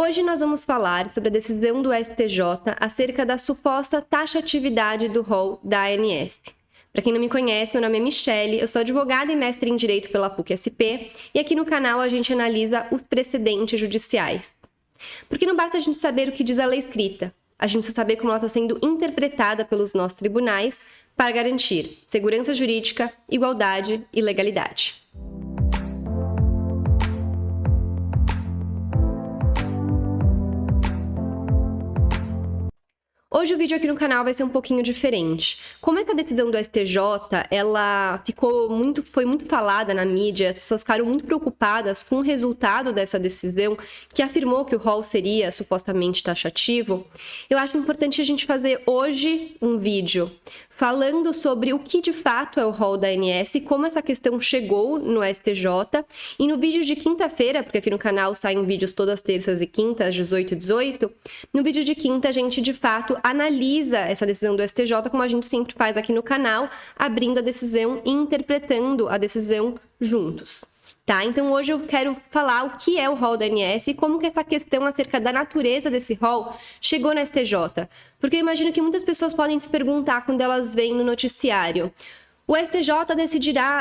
Hoje nós vamos falar sobre a decisão do STJ acerca da suposta taxatividade do rol da ANS. Para quem não me conhece, meu nome é Michele, eu sou advogada e mestre em Direito pela PUC-SP e aqui no canal a gente analisa os precedentes judiciais. Porque não basta a gente saber o que diz a lei escrita, a gente precisa saber como ela está sendo interpretada pelos nossos tribunais para garantir segurança jurídica, igualdade e legalidade. Hoje o vídeo aqui no canal vai ser um pouquinho diferente. Como essa decisão do STJ, ela foi muito falada na mídia, as pessoas ficaram muito preocupadas com o resultado dessa decisão, que afirmou que o rol seria supostamente taxativo, eu acho importante a gente fazer hoje um vídeo falando sobre o que de fato é o rol da ANS, como essa questão chegou no STJ, e no vídeo de quinta-feira, porque aqui no canal saem vídeos todas as terças e quintas, às 18 e 18, no vídeo de quinta a gente de fato analisa essa decisão do STJ, como a gente sempre faz aqui no canal, abrindo a decisão e interpretando a decisão juntos. Tá? Então hoje eu quero falar o que é o rol da ANS e como que essa questão acerca da natureza desse rol chegou na STJ. Porque eu imagino que muitas pessoas podem se perguntar quando elas veem no noticiário: o STJ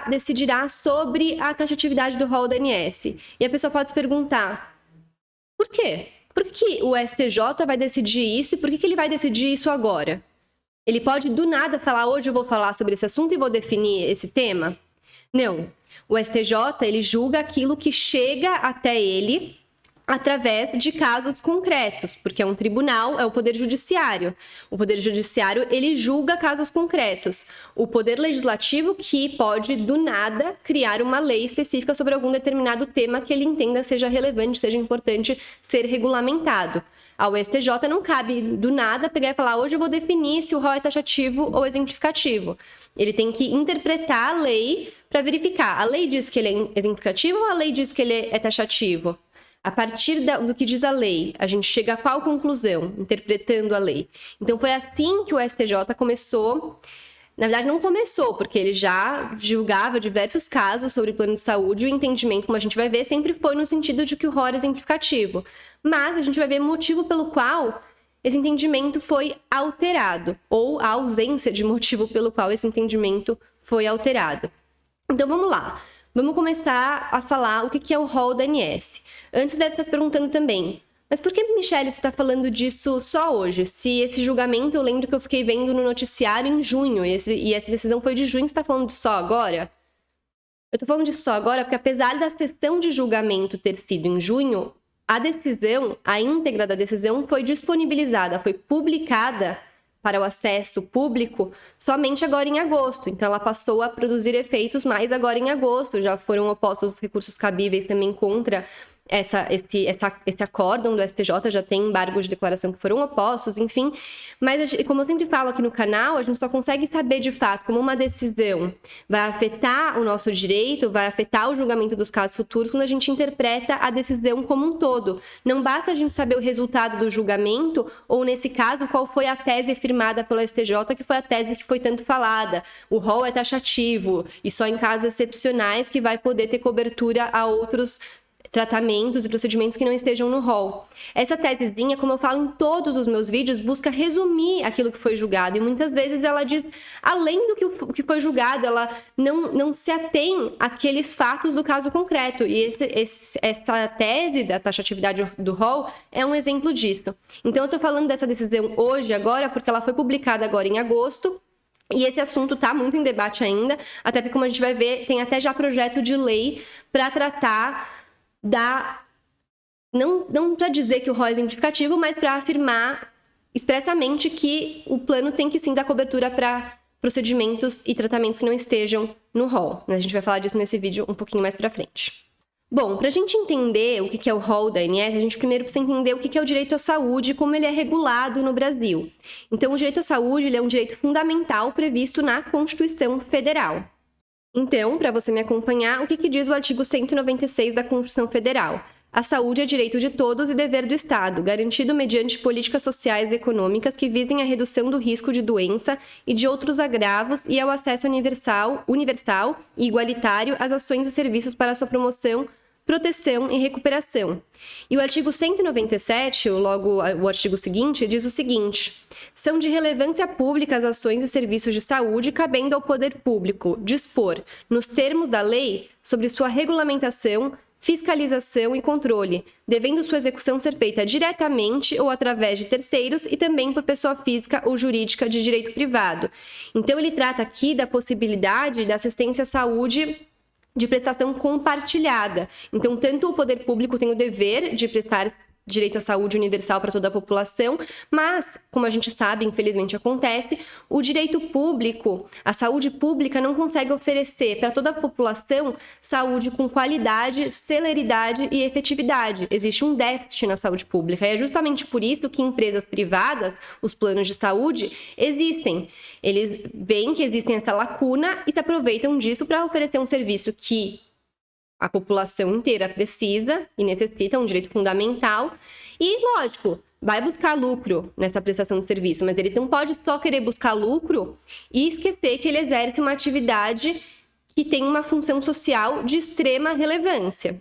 decidirá sobre a taxatividade do rol da ANS. E a pessoa pode se perguntar: por quê? Por que o STJ vai decidir isso e por que ele vai decidir isso agora? Ele pode do nada falar: hoje eu vou falar sobre esse assunto e vou definir esse tema? Não. O STJ, ele julga aquilo que chega até ele através de casos concretos, porque é um tribunal, é o Poder Judiciário. O Poder Judiciário, ele julga casos concretos. O Poder Legislativo, que pode, do nada, criar uma lei específica sobre algum determinado tema que ele entenda seja relevante, seja importante ser regulamentado. Ao STJ não cabe, do nada, pegar e falar: hoje eu vou definir se o rol é taxativo ou exemplificativo. Ele tem que interpretar a lei para verificar. A lei diz que ele é exemplificativo ou a lei diz que ele é taxativo? A partir do que diz a lei, a gente chega a qual conclusão, interpretando a lei? Então, foi assim que o STJ começou. Na verdade, não começou, porque ele já julgava diversos casos sobre plano de saúde e o entendimento, como a gente vai ver, sempre foi no sentido de que o rol é exemplificativo. Mas a gente vai ver o motivo pelo qual esse entendimento foi alterado, ou a ausência de motivo pelo qual esse entendimento foi alterado. Então, vamos lá. Vamos começar a falar o que é o rol da ANS. Antes deve estar se perguntando também: mas por que, Michele, você está falando disso só hoje? Se esse julgamento, eu lembro que eu fiquei vendo no noticiário em junho, e essa decisão foi de junho, você está falando disso só agora? Eu estou falando disso só agora porque, apesar da sessão de julgamento ter sido em junho, a decisão, a íntegra da decisão foi disponibilizada, foi publicada para o acesso público somente agora em agosto. Então, ela passou a produzir efeitos mais agora em agosto. Já foram opostos os recursos cabíveis também contra esse acórdão do STJ, já tem embargos de declaração que foram opostos, enfim. Mas, como eu sempre falo aqui no canal, a gente só consegue saber de fato como uma decisão vai afetar o nosso direito, vai afetar o julgamento dos casos futuros, quando a gente interpreta a decisão como um todo. Não basta a gente saber o resultado do julgamento, ou nesse caso, qual foi a tese firmada pela STJ, que foi a tese que foi tanto falada. O rol é taxativo, e só em casos excepcionais que vai poder ter cobertura a outros tratamentos e procedimentos que não estejam no rol. Essa tesezinha, como eu falo em todos os meus vídeos, busca resumir aquilo que foi julgado, e muitas vezes ela diz, além do que foi julgado, ela não se atém àqueles fatos do caso concreto, e essa tese da taxatividade do rol é um exemplo disso. Então eu estou falando dessa decisão hoje, agora, porque ela foi publicada agora em agosto, e esse assunto está muito em debate ainda, até porque, como a gente vai ver, tem até já projeto de lei para tratar não para dizer que o rol é exemplificativo, mas para afirmar expressamente que o plano tem que sim dar cobertura para procedimentos e tratamentos que não estejam no rol. A gente vai falar disso nesse vídeo um pouquinho mais para frente. Bom, para a gente entender o que é o rol da ANS, a gente primeiro precisa entender o que é o direito à saúde e como ele é regulado no Brasil. Então, o direito à saúde ele é um direito fundamental previsto na Constituição Federal. Então, para você me acompanhar, o que diz o artigo 196 da Constituição Federal? A saúde é direito de todos e dever do Estado, garantido mediante políticas sociais e econômicas que visem a redução do risco de doença e de outros agravos e ao acesso universal e igualitário às ações e serviços para a sua promoção proteção e recuperação. E o artigo 197, logo o artigo seguinte, diz o seguinte: são de relevância pública as ações e serviços de saúde, cabendo ao poder público dispor, nos termos da lei, sobre sua regulamentação, fiscalização e controle, devendo sua execução ser feita diretamente ou através de terceiros e também por pessoa física ou jurídica de direito privado. Então, ele trata aqui da possibilidade da assistência à saúde de prestação compartilhada. Então, tanto o poder público tem o dever de prestar direito à saúde universal para toda a população, mas, como a gente sabe, infelizmente acontece, o direito público, a saúde pública não consegue oferecer para toda a população saúde com qualidade, celeridade e efetividade. Existe um déficit na saúde pública, e é justamente por isso que empresas privadas, os planos de saúde, existem. Eles veem que existe essa lacuna e se aproveitam disso para oferecer um serviço que a população inteira precisa e necessita, um direito fundamental. E, lógico, vai buscar lucro nessa prestação de serviço, mas ele não pode só querer buscar lucro e esquecer que ele exerce uma atividade que tem uma função social de extrema relevância.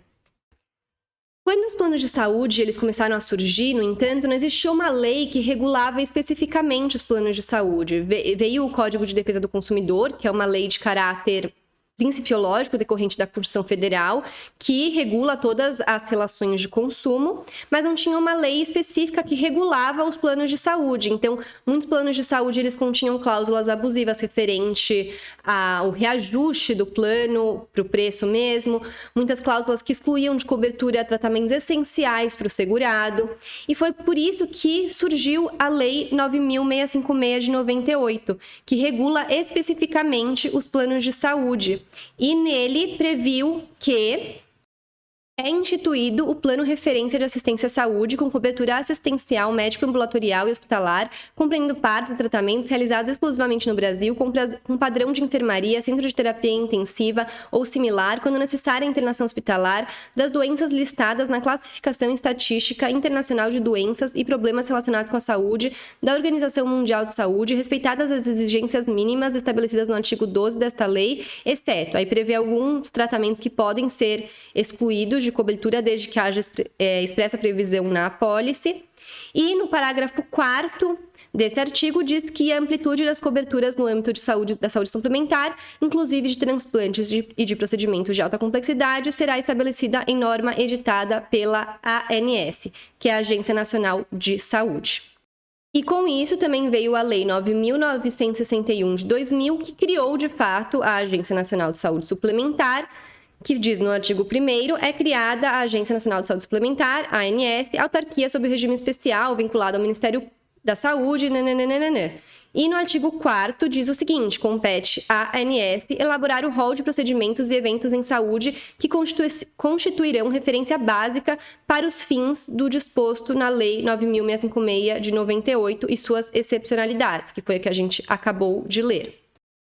Quando os planos de saúde eles começaram a surgir, no entanto, não existia uma lei que regulava especificamente os planos de saúde. Veio o Código de Defesa do Consumidor, que é uma lei de caráter principiológico decorrente da Constituição Federal, que regula todas as relações de consumo, mas não tinha uma lei específica que regulava os planos de saúde. Então, muitos planos de saúde eles continham cláusulas abusivas referente ao reajuste do plano para o preço mesmo, muitas cláusulas que excluíam de cobertura tratamentos essenciais para o segurado, e foi por isso que surgiu a Lei 9.656 de 98, que regula especificamente os planos de saúde. E nele previu que é instituído o Plano Referência de Assistência à Saúde com cobertura assistencial, médico-ambulatorial e hospitalar, compreendendo partos e tratamentos realizados exclusivamente no Brasil, com padrão de enfermaria, centro de terapia intensiva ou similar, quando necessária a internação hospitalar, das doenças listadas na Classificação Estatística Internacional de Doenças e Problemas Relacionados com a Saúde da Organização Mundial de Saúde, respeitadas as exigências mínimas estabelecidas no artigo 12 desta lei, exceto, aí prevê alguns tratamentos que podem ser excluídos de cobertura desde que haja expressa previsão na apólice. E no parágrafo 4º desse artigo diz que a amplitude das coberturas no âmbito da saúde suplementar, inclusive de transplantes e de procedimentos de alta complexidade, será estabelecida em norma editada pela ANS, que é a Agência Nacional de Saúde. E com isso também veio a Lei 9.961 de 2000, que criou de fato a Agência Nacional de Saúde Suplementar, que diz no artigo 1º, é criada a Agência Nacional de Saúde Suplementar, a ANS, autarquia sob o regime especial vinculado ao Ministério da Saúde, nananana. E no artigo 4º diz o seguinte: compete à ANS elaborar o rol de procedimentos e eventos em saúde que constituirão referência básica para os fins do disposto na Lei 9.656 de 98 e suas excepcionalidades, que foi a que a gente acabou de ler.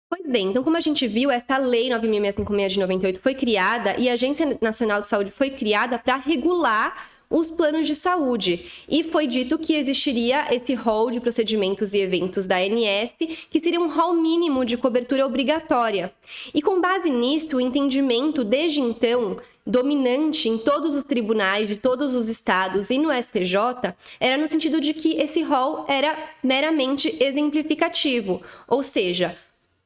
Pois bem, então como a gente viu, essa Lei 9.656 de 98 foi criada e a Agência Nacional de Saúde foi criada para regular os planos de saúde. E foi dito que existiria esse rol de procedimentos e eventos da ANS, que seria um rol mínimo de cobertura obrigatória. E com base nisso, o entendimento, desde então, dominante em todos os tribunais de todos os estados e no STJ, era no sentido de que esse rol era meramente exemplificativo, ou seja,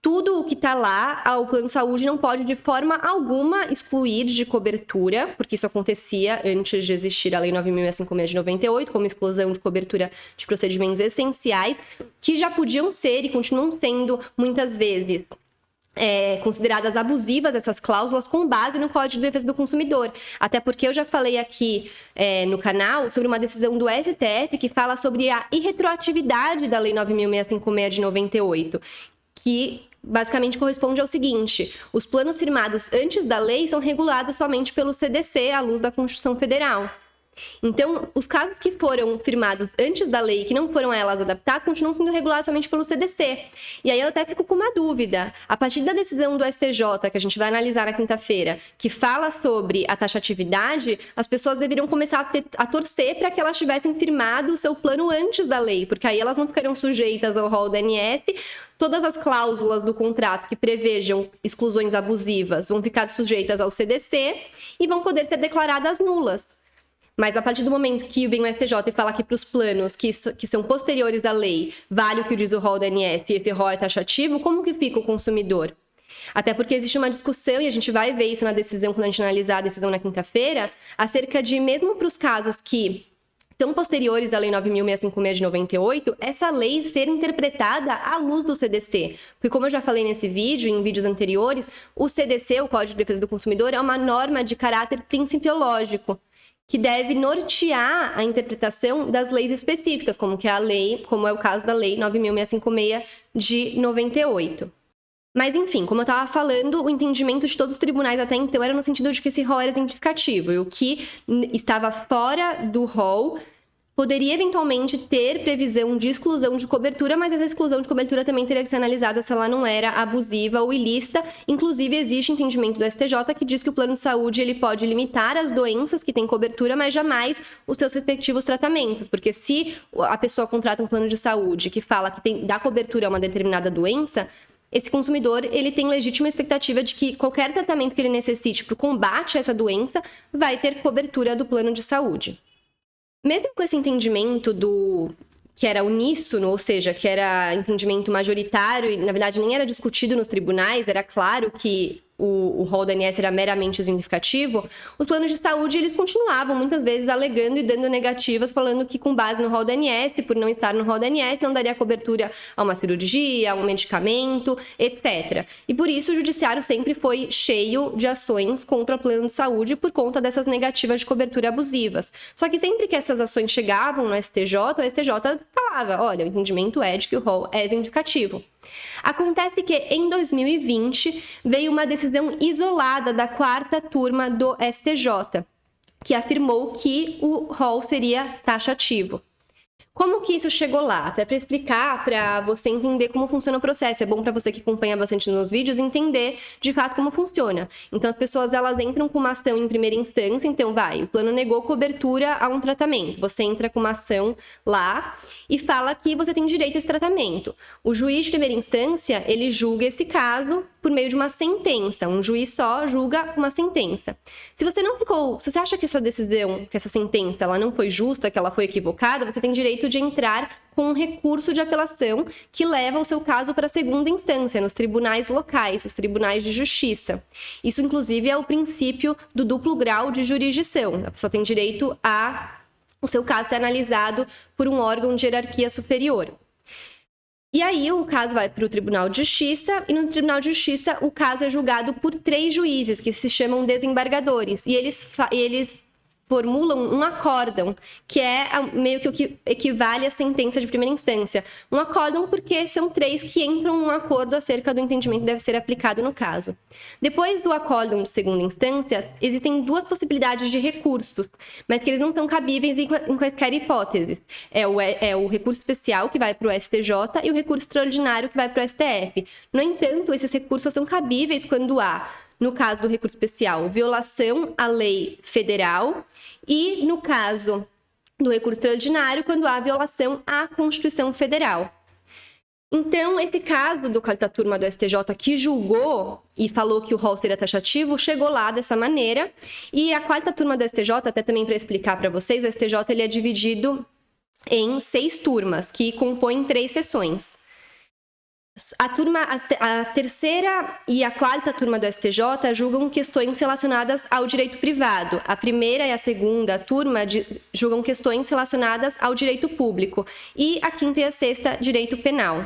tudo o que está lá, o plano de saúde não pode de forma alguma excluir de cobertura, porque isso acontecia antes de existir a Lei 9.656 de 98, como exclusão de cobertura de procedimentos essenciais, que já podiam ser e continuam sendo, muitas vezes, consideradas abusivas essas cláusulas com base no Código de Defesa do Consumidor. Até porque eu já falei aqui no canal sobre uma decisão do STF que fala sobre a irretroatividade da Lei 9.656 de 98, que basicamente corresponde ao seguinte: os planos firmados antes da lei são regulados somente pelo CDC, à luz da Constituição Federal. Então, os casos que foram firmados antes da lei, que não foram a elas adaptados, continuam sendo regulados somente pelo CDC. E aí eu até fico com uma dúvida. A partir da decisão do STJ, que a gente vai analisar na quinta-feira, que fala sobre a taxatividade, as pessoas deveriam começar a torcer para que elas tivessem firmado o seu plano antes da lei, porque aí elas não ficariam sujeitas ao rol da ANS. Todas as cláusulas do contrato que prevejam exclusões abusivas vão ficar sujeitas ao CDC e vão poder ser declaradas nulas. Mas a partir do momento que vem o STJ e fala que para os planos que são posteriores à lei, vale o que diz o rol da ANS e esse rol é taxativo, como que fica o consumidor? Até porque existe uma discussão, e a gente vai ver isso na decisão, quando a gente analisar a decisão na quinta-feira, acerca de, mesmo para os casos que são posteriores à Lei 9.656 de 98, essa lei ser interpretada à luz do CDC. Porque, como eu já falei nesse vídeo, em vídeos anteriores, o CDC, o Código de Defesa do Consumidor, é uma norma de caráter principiológico, que deve nortear a interpretação das leis específicas, como é o caso da Lei 9.656 de 98. Mas, enfim, como eu estava falando, o entendimento de todos os tribunais até então era no sentido de que esse rol era exemplificativo, e o que estava fora do rol poderia eventualmente ter previsão de exclusão de cobertura, mas essa exclusão de cobertura também teria que ser analisada se ela não era abusiva ou ilícita. Inclusive, existe entendimento do STJ que diz que o plano de saúde ele pode limitar as doenças que têm cobertura, mas jamais os seus respectivos tratamentos. Porque se a pessoa contrata um plano de saúde que fala que dá cobertura a uma determinada doença, esse consumidor ele tem legítima expectativa de que qualquer tratamento que ele necessite para o combate a essa doença vai ter cobertura do plano de saúde. Mesmo com esse entendimento que era uníssono, ou seja, que era entendimento majoritário e, na verdade, nem era discutido nos tribunais, era claro que o rol da ANS era meramente exemplificativo, os planos de saúde eles continuavam muitas vezes alegando e dando negativas, falando que com base no rol da ANS, por não estar no rol da ANS, não daria cobertura a uma cirurgia, a um medicamento, etc. E por isso o judiciário sempre foi cheio de ações contra o plano de saúde por conta dessas negativas de cobertura abusivas. Só que sempre que essas ações chegavam no STJ, o STJ falava, olha, o entendimento é de que o rol é exemplificativo. Acontece que em 2020 veio uma decisão isolada da 4ª turma do STJ, que afirmou que o rol seria taxativo. Como que isso chegou lá? Até para explicar, para você entender como funciona o processo. É bom para você que acompanha bastante nos vídeos entender de fato como funciona. Então, as pessoas elas entram com uma ação em primeira instância. Então, o plano negou cobertura a um tratamento. Você entra com uma ação lá e fala que você tem direito a esse tratamento. O juiz de primeira instância, ele julga esse caso por meio de uma sentença. Um juiz só julga uma sentença. Se você acha que essa decisão, que essa sentença, ela não foi justa, que ela foi equivocada, você tem direito de entrar com um recurso de apelação que leva o seu caso para a segunda instância, nos tribunais locais, os tribunais de justiça. Isso, inclusive, é o princípio do duplo grau de jurisdição. A pessoa tem direito o seu caso ser analisado por um órgão de hierarquia superior. E aí o caso vai para o Tribunal de Justiça, e no Tribunal de Justiça o caso é julgado por 3 juízes, que se chamam desembargadores, e eles formulam um acórdão, que é meio que o que equivale à sentença de primeira instância. Um acórdão porque são 3 que entram num acordo acerca do entendimento que deve ser aplicado no caso. Depois do acórdão de segunda instância, existem 2 possibilidades de recursos, mas que eles não são cabíveis em quaisquer hipóteses. É o recurso especial, que vai para o STJ, e o recurso extraordinário, que vai para o STF. No entanto, esses recursos são cabíveis quando há, no caso do recurso especial, violação à lei federal, e no caso do recurso extraordinário, quando há violação à Constituição Federal. Então, esse caso do 4ª turma do STJ que julgou e falou que o rol seria taxativo, chegou lá dessa maneira, e a 4ª turma do STJ, até também para explicar para vocês, o STJ ele é dividido em 6 turmas, que compõem 3 sessões. A 3ª e a 4ª turma do STJ julgam questões relacionadas ao direito privado. A 1ª e a 2ª turma julgam questões relacionadas ao direito público. E a 5ª e a 6ª, direito penal.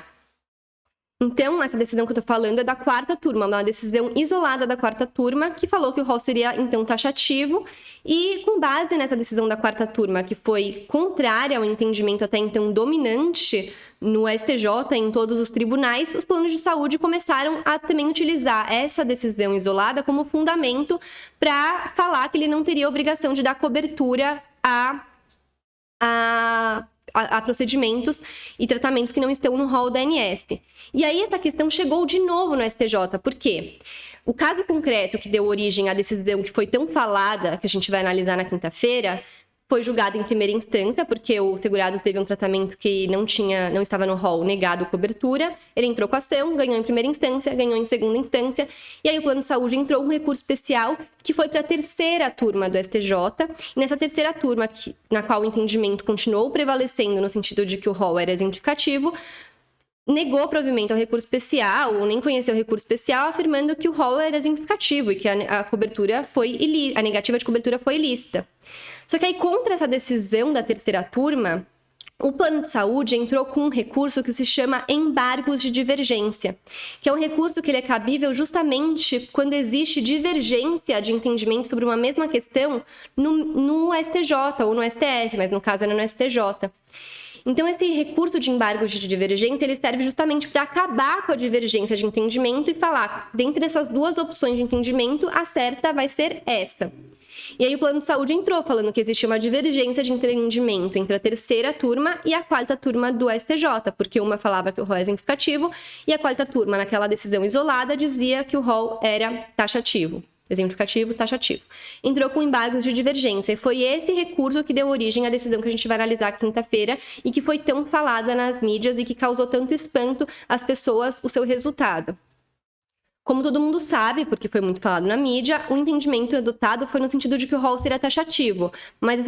Então, essa decisão que eu estou falando é da 4ª turma, uma decisão isolada da 4ª turma, que falou que o rol seria, então, taxativo. E, com base nessa decisão da 4ª turma, que foi contrária ao entendimento até então dominante no STJ e em todos os tribunais, os planos de saúde começaram a também utilizar essa decisão isolada como fundamento para falar que ele não teria obrigação de dar cobertura a procedimentos e tratamentos que não estão no rol da ANS. E aí essa questão chegou de novo no STJ. Por quê? O caso concreto que deu origem à decisão que foi tão falada, que a gente vai analisar na quinta-feira, foi julgado em primeira instância, porque o segurado teve um tratamento que não estava no rol, negado cobertura. Ele entrou com a ação, ganhou em primeira instância, ganhou em segunda instância, e aí o plano de saúde entrou com um recurso especial que foi para a terceira turma do STJ. E nessa terceira turma, na qual o entendimento continuou prevalecendo no sentido de que o rol era exemplificativo, negou provimento ao recurso especial, ou nem conheceu o recurso especial, afirmando que o rol era exemplificativo e que a cobertura a negativa de cobertura foi ilícita. Só que aí, contra essa decisão da terceira turma, o plano de saúde entrou com um recurso que se chama embargos de divergência, que é um recurso que ele é cabível justamente quando existe divergência de entendimento sobre uma mesma questão no STJ ou no STF, mas no caso era no STJ. Então, esse recurso de embargos de divergência, ele serve justamente para acabar com a divergência de entendimento e falar, dentre dessas duas opções de entendimento, a certa vai ser essa. E aí o plano de saúde entrou falando que existia uma divergência de entendimento entre a terceira turma e a quarta turma do STJ, porque uma falava que o rol é exemplificativo e a quarta turma, naquela decisão isolada, dizia que o rol era taxativo. Exemplificativo, taxativo. Entrou com embargos de divergência. E foi esse recurso que deu origem à decisão que a gente vai analisar quinta-feira e que foi tão falada nas mídias e que causou tanto espanto às pessoas o seu resultado. Como todo mundo sabe, porque foi muito falado na mídia, o entendimento adotado foi no sentido de que o rol seria taxativo, mas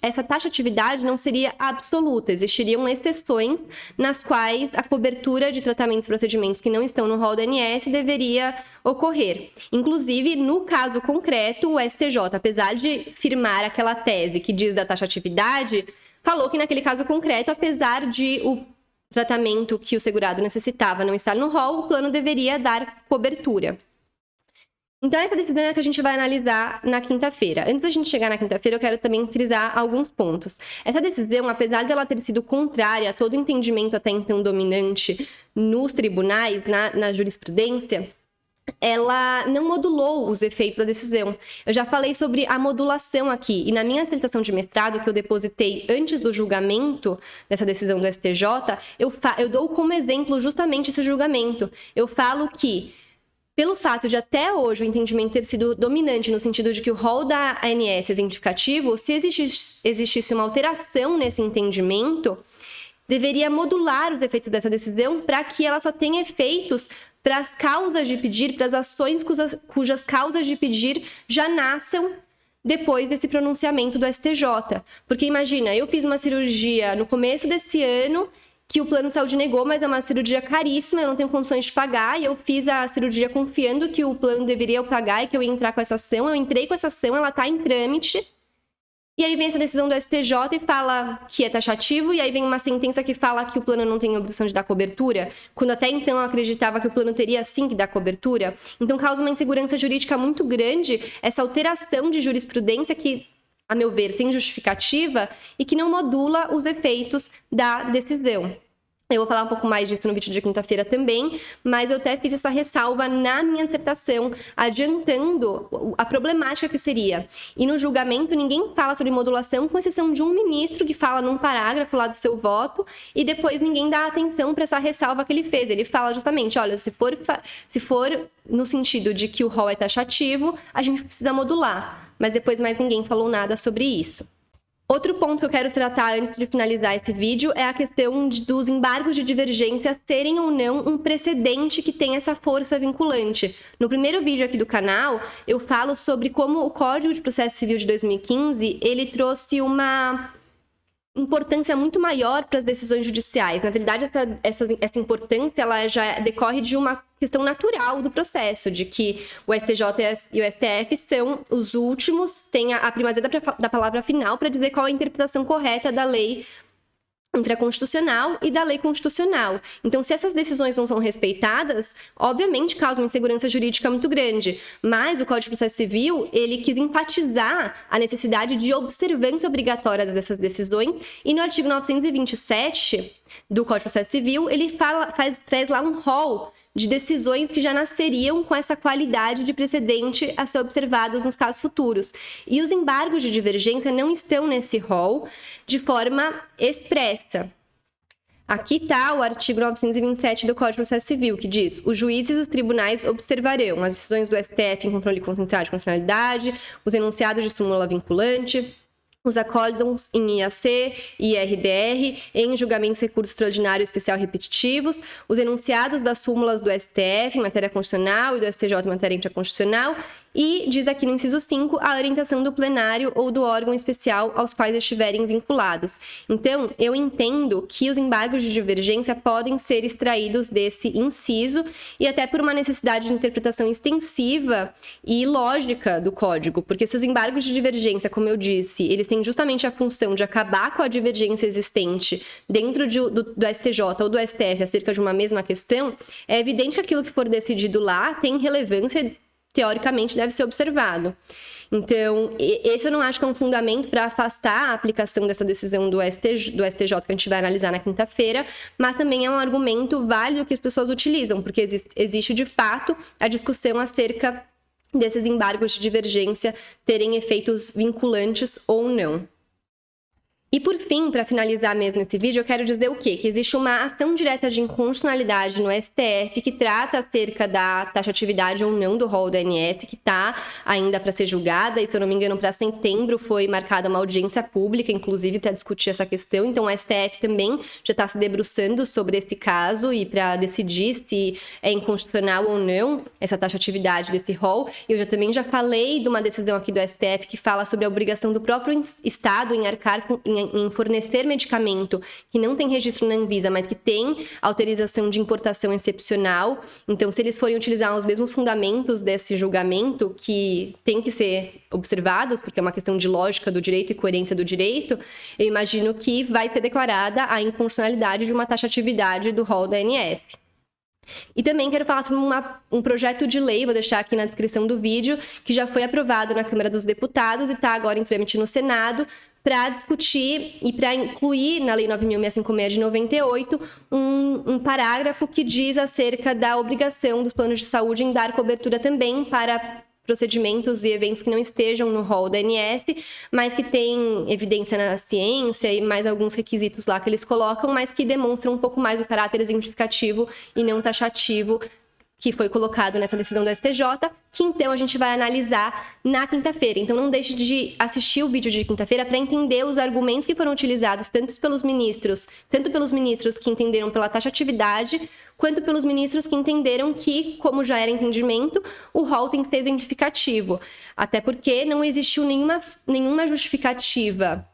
essa taxatividade não seria absoluta, existiriam exceções nas quais a cobertura de tratamentos e procedimentos que não estão no rol da ANS deveria ocorrer. Inclusive, no caso concreto, o STJ, apesar de firmar aquela tese que diz da taxatividade, falou que naquele caso concreto, apesar de o tratamento que o segurado necessitava não estar no rol, o plano deveria dar cobertura. Então, essa decisão é que a gente vai analisar na quinta-feira. Antes da gente chegar na quinta-feira, eu quero também frisar alguns pontos. Essa decisão, apesar dela ter sido contrária a todo o entendimento até então dominante nos tribunais, na jurisprudência, ela não modulou os efeitos da decisão. Eu já falei sobre a modulação aqui, e na minha dissertação de mestrado, que eu depositei antes do julgamento dessa decisão do STJ, eu dou como exemplo justamente esse julgamento. Eu falo que, pelo fato de até hoje o entendimento ter sido dominante no sentido de que o rol da ANS é exemplificativo, se existisse uma alteração nesse entendimento, deveria modular os efeitos dessa decisão para que ela só tenha efeitos para as causas de pedir, para as ações cujas causas de pedir já nasçam depois desse pronunciamento do STJ. Porque imagina, eu fiz uma cirurgia no começo desse ano que o plano de saúde negou, mas é uma cirurgia caríssima, eu não tenho condições de pagar, e eu fiz a cirurgia confiando que o plano deveria pagar e que eu ia entrar com essa ação. Eu entrei com essa ação, ela está em trâmite. E aí vem essa decisão do STJ e fala que é taxativo, e aí vem uma sentença que fala que o plano não tem obrigação de dar cobertura, quando até então eu acreditava que o plano teria sim que dar cobertura. Então causa uma insegurança jurídica muito grande essa alteração de jurisprudência que, a meu ver, sem justificativa e que não modula os efeitos da decisão. Eu vou falar um pouco mais disso no vídeo de quinta-feira também, mas eu até fiz essa ressalva na minha dissertação, adiantando a problemática que seria. E no julgamento, ninguém fala sobre modulação, com exceção de um ministro que fala num parágrafo lá do seu voto, e depois ninguém dá atenção para essa ressalva que ele fez. Ele fala justamente, olha, se for no sentido de que o rol é taxativo, a gente precisa modular. Mas depois mais ninguém falou nada sobre isso. Outro ponto que eu quero tratar antes de finalizar esse vídeo é a questão dos embargos de divergência serem ou não um precedente que tem essa força vinculante. No primeiro vídeo aqui do canal, eu falo sobre como o Código de Processo Civil de 2015, ele trouxe uma importância muito maior para as decisões judiciais. Na verdade, essa importância ela já decorre de uma questão natural do processo, de que o STJ e o STF são os últimos, têm a primazia da palavra final para dizer qual é a interpretação correta da lei intraconstitucional e da lei constitucional. Então, se essas decisões não são respeitadas, obviamente causa uma insegurança jurídica muito grande. Mas o Código de Processo Civil, ele quis enfatizar a necessidade de observância obrigatória dessas decisões, e no artigo 927 do Código de Processo Civil, ele traz lá um rol de decisões que já nasceriam com essa qualidade de precedente a ser observados nos casos futuros. E os embargos de divergência não estão nesse rol de forma expressa. Aqui está o artigo 927 do Código de Processo Civil, que diz: os juízes e os tribunais observarão as decisões do STF em controle concentrado de constitucionalidade, os enunciados de súmula vinculante, os acórdãos em IAC e IRDR, em julgamentos recursos extraordinário e especial repetitivos, os enunciados das súmulas do STF em matéria constitucional e do STJ em matéria infraconstitucional, e diz aqui no inciso 5, a orientação do plenário ou do órgão especial aos quais estiverem vinculados. Então, eu entendo que os embargos de divergência podem ser extraídos desse inciso e até por uma necessidade de interpretação extensiva e lógica do Código, porque se os embargos de divergência, como eu disse, eles têm justamente a função de acabar com a divergência existente dentro do STJ ou do STF acerca de uma mesma questão, é evidente que aquilo que for decidido lá tem relevância, teoricamente, deve ser observado. Então, esse eu não acho que é um fundamento para afastar a aplicação dessa decisão do STJ que a gente vai analisar na quinta-feira, mas também é um argumento válido que as pessoas utilizam, porque existe, de fato, a discussão acerca desses embargos de divergência terem efeitos vinculantes ou não. E por fim, para finalizar mesmo esse vídeo, eu quero dizer o quê? Que existe uma ação direta de inconstitucionalidade no STF que trata acerca da taxatividade ou não do rol da ANS, que está ainda para ser julgada, e se eu não me engano, para setembro foi marcada uma audiência pública, inclusive, para discutir essa questão. Então, o STF também já está se debruçando sobre esse caso e para decidir se é inconstitucional ou não essa taxatividade desse rol. Eu também já falei de uma decisão aqui do STF que fala sobre a obrigação do próprio Estado em arcar em fornecer medicamento que não tem registro na Anvisa, mas que tem autorização de importação excepcional. Então, se eles forem utilizar os mesmos fundamentos desse julgamento, que tem que ser observados, porque é uma questão de lógica do direito e coerência do direito, eu imagino que vai ser declarada a inconstitucionalidade de uma taxatividade do rol da ANS. E também quero falar sobre um projeto de lei, vou deixar aqui na descrição do vídeo, que já foi aprovado na Câmara dos Deputados e está agora em trâmite no Senado, para discutir e para incluir na Lei 9.656 de 98 um parágrafo que diz acerca da obrigação dos planos de saúde em dar cobertura também para procedimentos e eventos que não estejam no rol da ANS, mas que têm evidência na ciência e mais alguns requisitos lá que eles colocam, mas que demonstram um pouco mais o caráter exemplificativo e não taxativo que foi colocado nessa decisão do STJ, que então a gente vai analisar na quinta-feira. Então não deixe de assistir o vídeo de quinta-feira para entender os argumentos que foram utilizados tanto pelos ministros que entenderam pela taxatividade, quanto pelos ministros que entenderam que, como já era entendimento, o rol tem que ser exemplificativo. Até porque não existiu nenhuma justificativa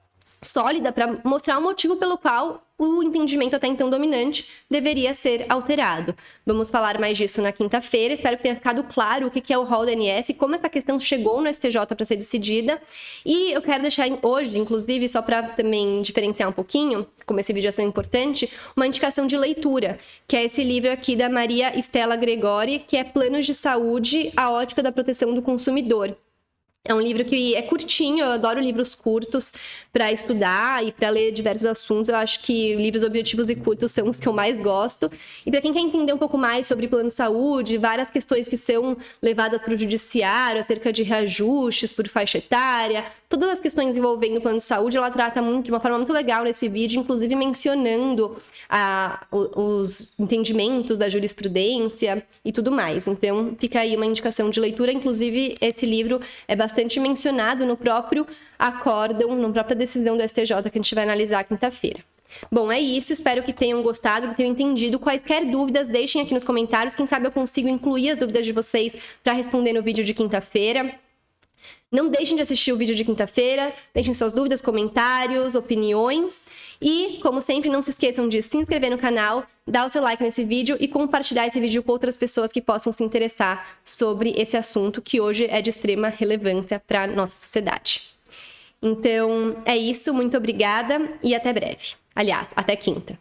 sólida para mostrar o motivo pelo qual o entendimento até então dominante deveria ser alterado. Vamos falar mais disso na quinta-feira. Espero que tenha ficado claro o que é o rol da ANS e como essa questão chegou no STJ para ser decidida. E eu quero deixar hoje, inclusive, só para também diferenciar um pouquinho, como esse vídeo é tão importante, uma indicação de leitura, que é esse livro aqui da Maria Estela Gregori, que é Planos de Saúde, a Ótica da Proteção do Consumidor. É um livro que é curtinho, eu adoro livros curtos para estudar e para ler diversos assuntos. Eu acho que livros objetivos e curtos são os que eu mais gosto. E para quem quer entender um pouco mais sobre plano de saúde, várias questões que são levadas para o judiciário, acerca de reajustes por faixa etária, todas as questões envolvendo o plano de saúde, ela trata de uma forma muito legal nesse vídeo, inclusive mencionando os entendimentos da jurisprudência e tudo mais. Então, fica aí uma indicação de leitura. Inclusive, esse livro é bastante mencionado no próprio acórdão, na própria decisão do STJ que a gente vai analisar quinta-feira. Bom, é isso. Espero que tenham gostado, que tenham entendido. Quaisquer dúvidas, deixem aqui nos comentários. Quem sabe eu consigo incluir as dúvidas de vocês para responder no vídeo de quinta-feira. Não deixem de assistir o vídeo de quinta-feira, deixem suas dúvidas, comentários, opiniões e, como sempre, não se esqueçam de se inscrever no canal, dar o seu like nesse vídeo e compartilhar esse vídeo com outras pessoas que possam se interessar sobre esse assunto que hoje é de extrema relevância para a nossa sociedade. Então, é isso, muito obrigada e até breve. Aliás, até quinta.